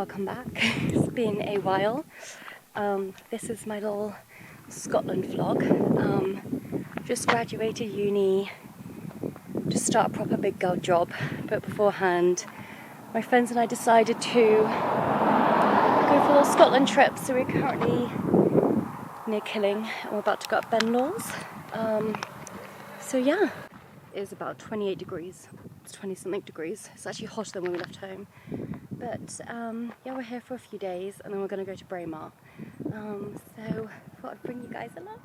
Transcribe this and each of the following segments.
welcome back. It's been a while. This is my little Scotland vlog. Just graduated uni, just start a proper big girl job, but beforehand my friends and I decided to go for a little Scotland trip, so we're currently near Killing and we're about to go up Ben Laws. So yeah, it was about 28 degrees, it's 20 something degrees. It's actually hotter than when we left home. But yeah, we're here for a few days and then we're going to go to BRAEMAR. So I thought I'd bring you guys along.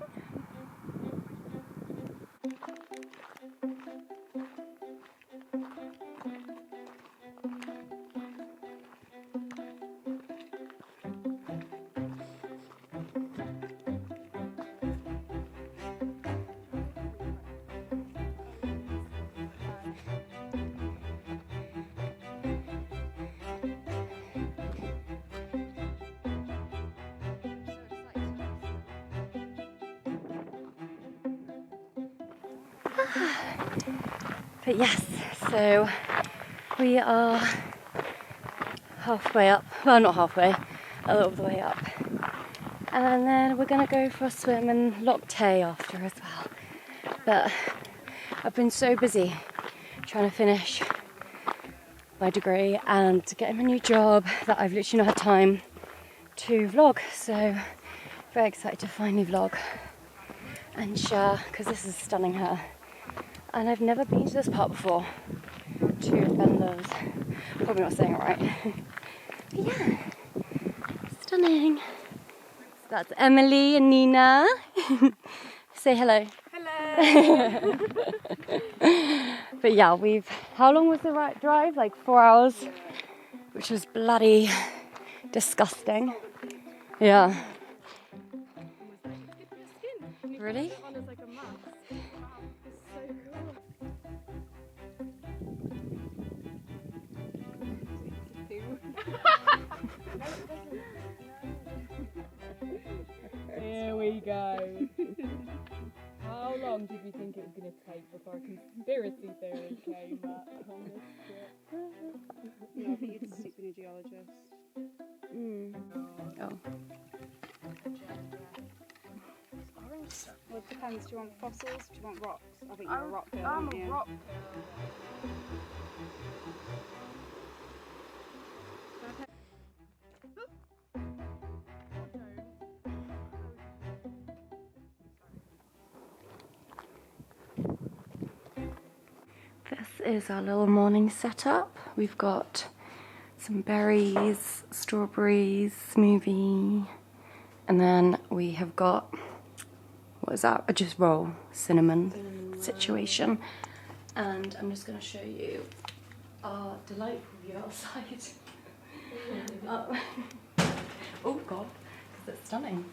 But yes, so we are halfway up, well not halfway, a little of the way up. And then we're going to go for a swim in Loch Tay after as well. But I've been so busy trying to finish my degree and getting a new job that I've literally not had time to vlog. So very excited to finally vlog and share, because this is stunning here. And I've never been to this part before, to Ben Laws. Probably not saying it right. But yeah, stunning. So that's Emily and Nina. Say hello. Hello. But yeah, how long was the drive? Like 4 hours, which was bloody disgusting. Yeah. Really? Here we go. How long did we think it was going to take before a conspiracy theory came up on this trip? Yeah, I think you'd stick with a geologist. Oh. Well, it depends. Do you want fossils? Do you want rocks? I think you're a rock girl, I'm aren't a you? rock. This is our little morning setup. We've got some berries, strawberries, smoothie, and then we have got, what is that? A just roll, cinnamon situation. And I'm just going to show you our delightful view outside. Oh god, because it's stunning.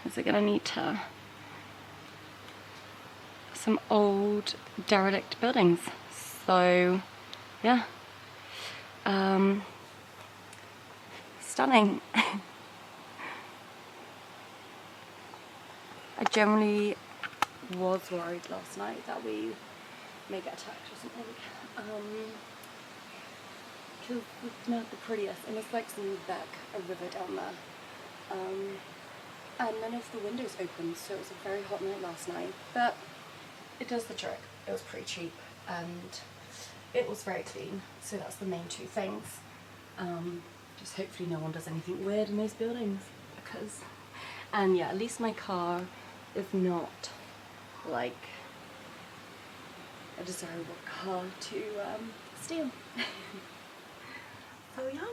Is it going to need to? Some old derelict buildings. So yeah, stunning. I generally was worried last night that we may get attacked or something, because it's not the prettiest, and it's like some a river down there, and none of the windows open, so it was a very hot night last night, but it does the trick. It was pretty cheap and it was very clean, so that's the main two things. Just hopefully no one does anything weird in those buildings, and yeah, at least my car is not like a desirable car to steal. So yeah.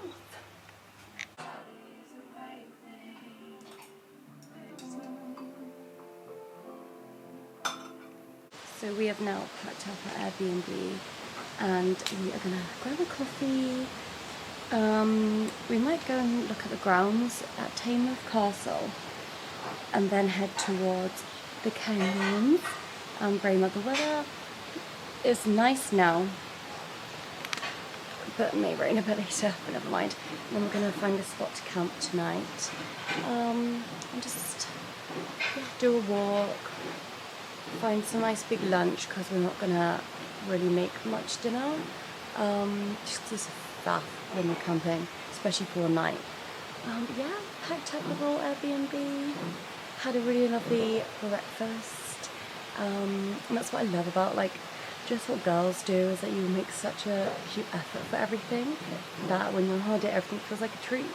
So we have now packed up our Airbnb and we are gonna grab a coffee. We might go and look at the grounds at Taymouth Castle and then head towards the canyons and BRAEMAR. The weather is nice now, but it may rain a bit later, but never mind. And then we're gonna find a spot to camp tonight and just do a walk, find some nice big lunch because we're not gonna really make much dinner. just this stuff when we're camping, especially for a night. Yeah, packed up the whole Airbnb, had a really lovely breakfast, and that's what I love about like just what girls do, is that you make such a huge effort for everything that when you're on holiday everything feels like a treat.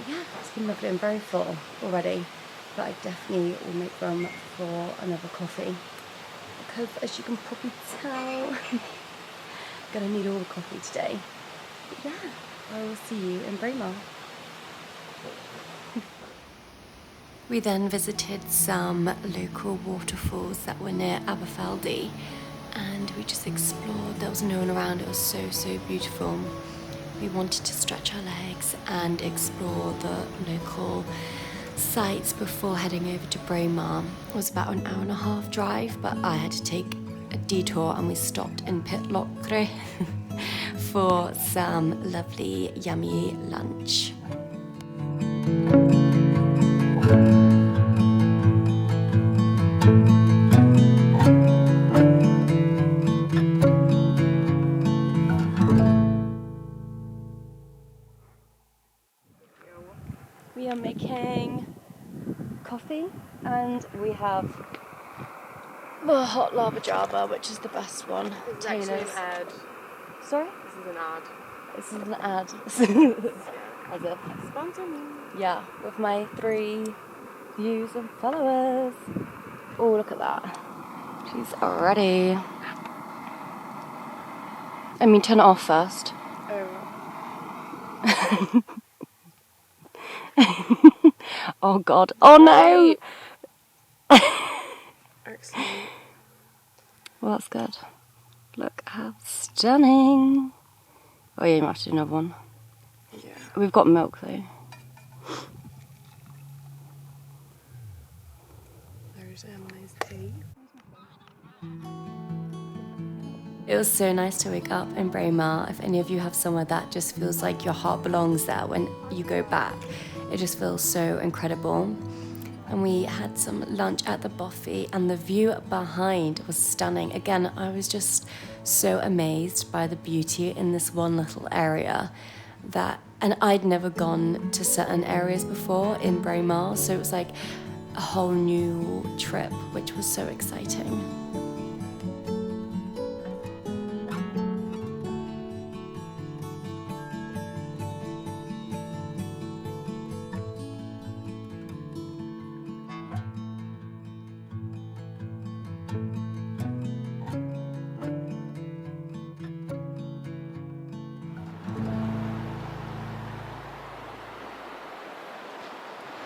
Yeah, it's been lovely. I'm very full already, but I definitely will make room for another coffee because, as you can probably tell, I'm gonna need all the coffee today. But yeah, I will see you in BRAEMAR. We then visited some local waterfalls that were near Aberfeldy, and we just explored. There was no one around. It was so beautiful. We wanted to stretch our legs and explore the local sites before heading over to BRAEMAR. It was about an hour and a half drive, but I had to take a detour and we stopped in Pitlochry for some lovely, yummy lunch. We are making coffee and we have the hot lava java, which is the best one. It's actually an ad. Sorry? This is an ad. This is an ad. As if. Sponsor me. Yeah, with my 3 views and followers. Oh, look at that. She's ready. I mean, turn it off first. Oh. Oh God. Oh no! Excellent. Well, that's good. Look how stunning. Oh yeah, you might have to do another one. Yeah. We've got milk though. There's Emily's tea. It was so nice to wake up in BRAEMAR. If any of you have somewhere that just feels like your heart belongs there when you go back, it just feels so incredible. And we had some lunch at the buffet and the view behind was stunning. Again, I was just so amazed by the beauty in this one little area and I'd never gone to certain areas before in BRAEMAR, so it was like a whole new trip, which was so exciting.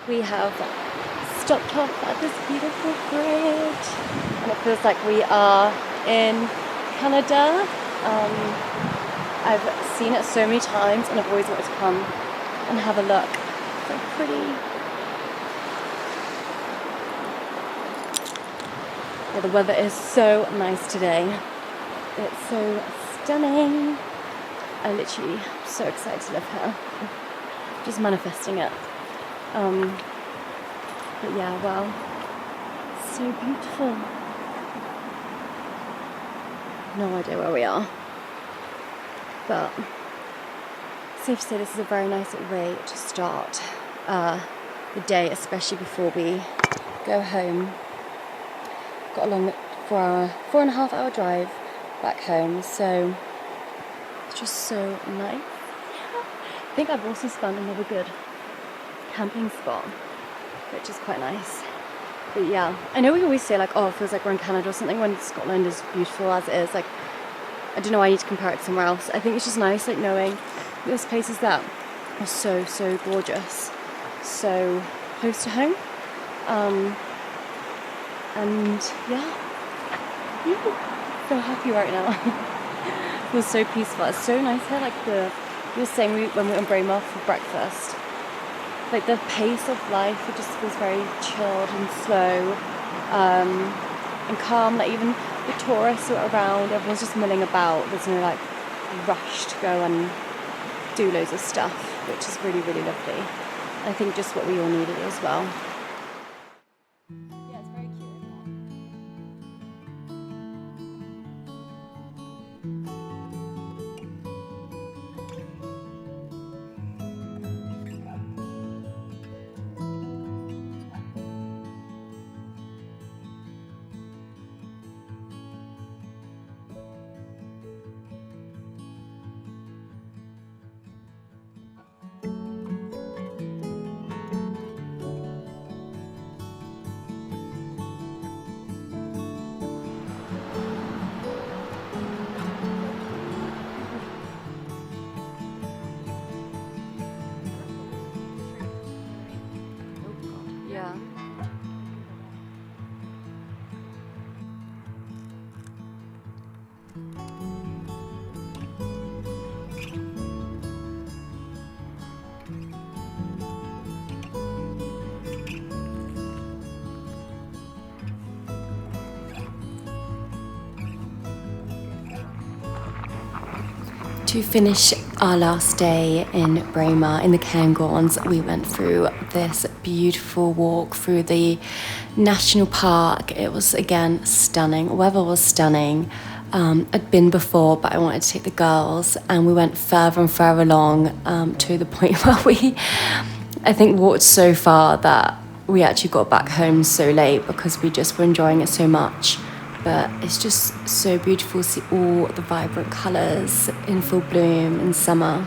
We have stopped off at this beautiful bridge and it feels like we are in Canada. I've seen it so many times and I've always wanted to come and have a look. It's so pretty. Yeah, the weather is so nice today. It's so stunning. I literally am so excited to live here. Just manifesting it. But yeah, wow, so beautiful. No idea where we are, but safe to say this is a very nice way to start the day, especially before we go home. Got a long 4.5 hour drive back home, so it's just so nice. I think I've also found another good camping spot, which is quite nice. But yeah, I know we always say like, oh, it feels like we're in Canada or something when Scotland is beautiful as it is. Like, I don't know why I need to compare it to somewhere else. I think it's just nice like knowing there's places that are so gorgeous, so close to home. And yeah, so happy right now. It feels so peaceful. It's so nice here. Like you were saying when we were in BRAEMAR for breakfast, like the pace of life, it just feels very chilled and slow and calm. Like even the tourists who are around, everyone's just milling about. There's no like rush to go and do loads of stuff, which is really lovely. I think just what we all needed as well. Yeah, it's very cute. To finish our last day in BRAEMAR in the Cairngorms, we went through this beautiful walk through the national park. It was again stunning. Weather was stunning. I'd been before, but I wanted to take the girls, and we went further and further along to the point where we, I think, walked so far that we actually got back home so late because we just were enjoying it so much. But it's just so beautiful to see all the vibrant colours in full bloom in summer.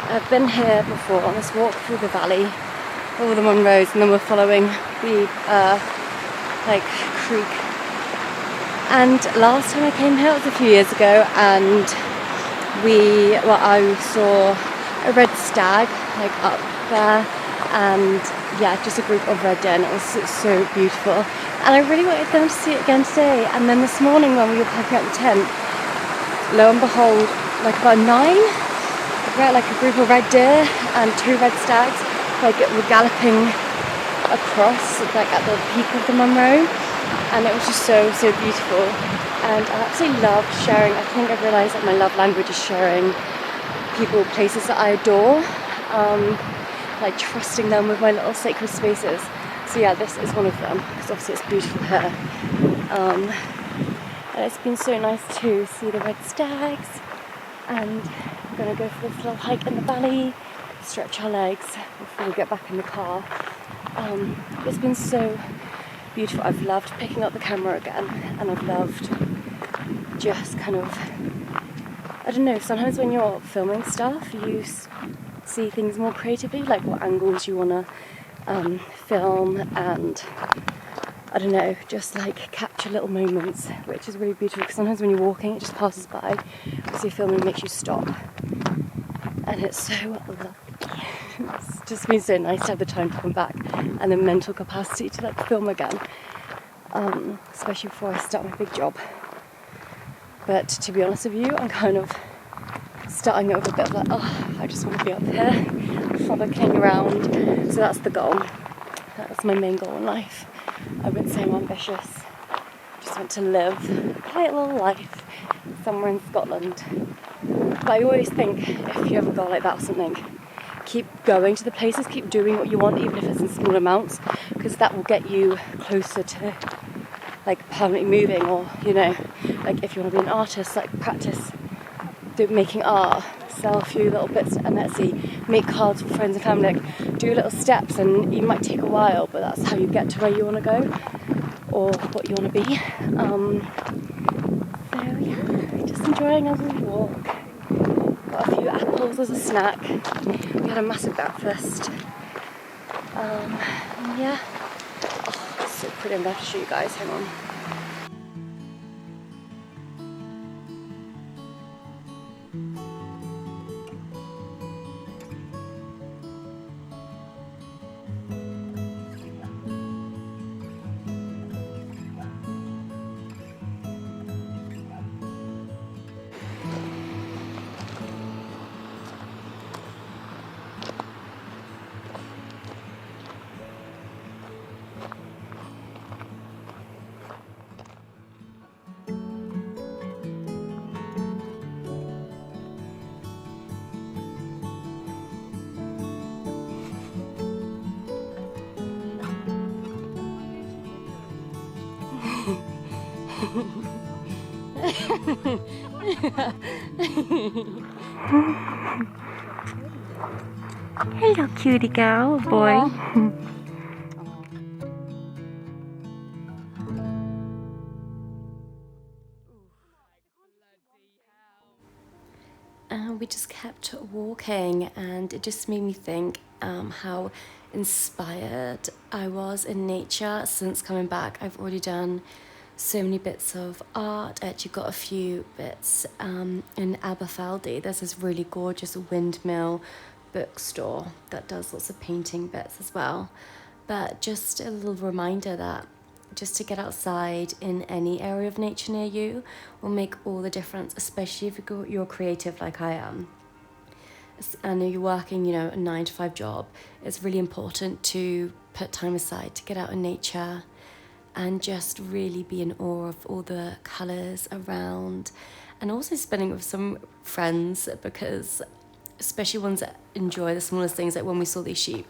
I've been here before on this walk through the valley, all the Munros, and then we're following the creek. And last time I came here, it was a few years ago, and I saw a red stag up there, and just a group of red deer, and it was so beautiful, and I really wanted them to see it again today. And then this morning when we were packing up the tent, lo and behold, about 9, a group of red deer and 2 red stags were galloping across at the peak of the Munro, and it was just so beautiful. And I absolutely love sharing. I think I've realised that my love language is sharing people, places that I adore, trusting them with my little sacred spaces. So this is one of them, because obviously it's beautiful here. And it's been so nice to see the red stags, and we're going to go for this little hike in the valley, stretch our legs before we get back in the car. It's been so beautiful. I've loved picking up the camera again, and I've loved just I don't know, sometimes when you're filming stuff, you see things more creatively, what angles you want to film, and I don't know, just capture little moments, which is really beautiful, because sometimes when you're walking, it just passes by, so you're filming makes you stop, and it's so lovely. It's just been so nice to have the time to come back, and the mental capacity to film again, especially before I start my big job. But to be honest with you, I'm starting over a bit of I just want to be up here, frolicking around. So that's the goal. That's my main goal in life. I wouldn't say I'm ambitious. I just want to live a quiet little life somewhere in Scotland. But I always think, if you have a goal like that or something, keep going to the places, keep doing what you want, even if it's in small amounts, because that will get you closer to permanently moving, or if you want to be an artist, practice making art, sell a few little bits on Etsy, make cards for friends and family, do little steps, and it might take a while, but that's how you get to where you want to go or what you want to be. Just enjoying a little walk. Got a few apples as a snack. We had a massive breakfast. It's so pretty. I'm going to have to show you guys. Hang on. Hello, cutie girl, boy. And we just kept walking, and it just made me think how inspired I was in nature since coming back. I've already done so many bits of art. I actually got a few bits in Aberfeldy. There's this really gorgeous windmill bookstore that does lots of painting bits as well. But just a little reminder that just to get outside in any area of nature near you will make all the difference, especially if you're creative like I am. I know you're working, a 9-to-5 job. It's really important to put time aside to get out in nature and just really be in awe of all the colours around, and also spending with some friends, because especially ones that enjoy the smallest things, like when we saw these sheep,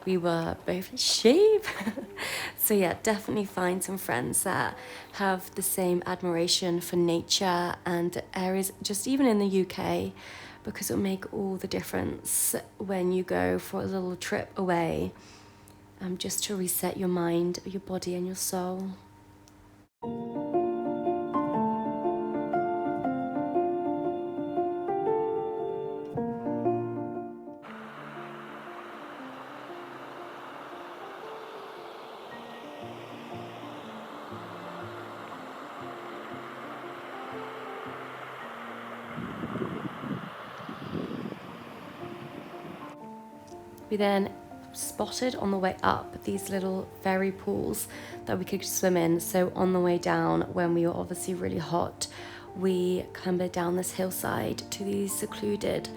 we were both like, sheep. So yeah, definitely find some friends that have the same admiration for nature and areas, just even in the UK, because it'll make all the difference when you go for a little trip away, just to reset your mind, your body and your soul. We then spotted on the way up these little fairy pools that we could swim in. So on the way down, when we were obviously really hot, we clambered down this hillside to these secluded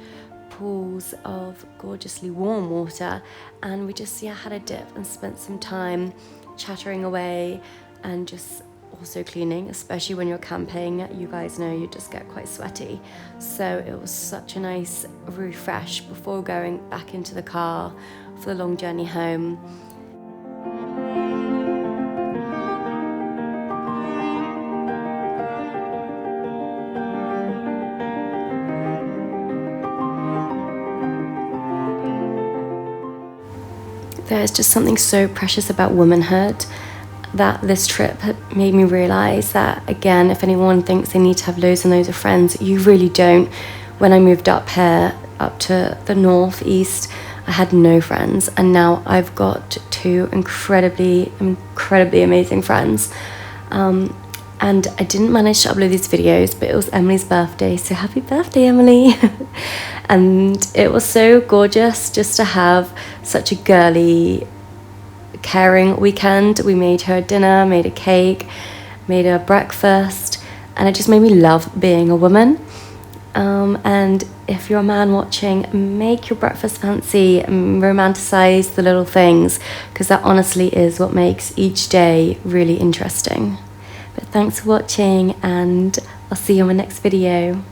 pools of gorgeously warm water, and we just had a dip and spent some time chattering away and just also cleaning, especially when you're camping. You guys know you just get quite sweaty, so it was such a nice refresh before going back into the car for the long journey home. There's just something so precious about womanhood that this trip made me realise that, again, if anyone thinks they need to have loads and loads of friends, you really don't. When I moved up here, up to the northeast, I had no friends, and now I've got two incredibly amazing friends. And I didn't manage to upload these videos, but it was Emily's birthday, so happy birthday, Emily. And it was so gorgeous just to have such a girly, caring weekend. We made her dinner, made a cake, made her breakfast, and it just made me love being a woman. And if you're a man watching, make your breakfast fancy, romanticize the little things, because that honestly is what makes each day really interesting. But thanks for watching, and I'll see you in my next video.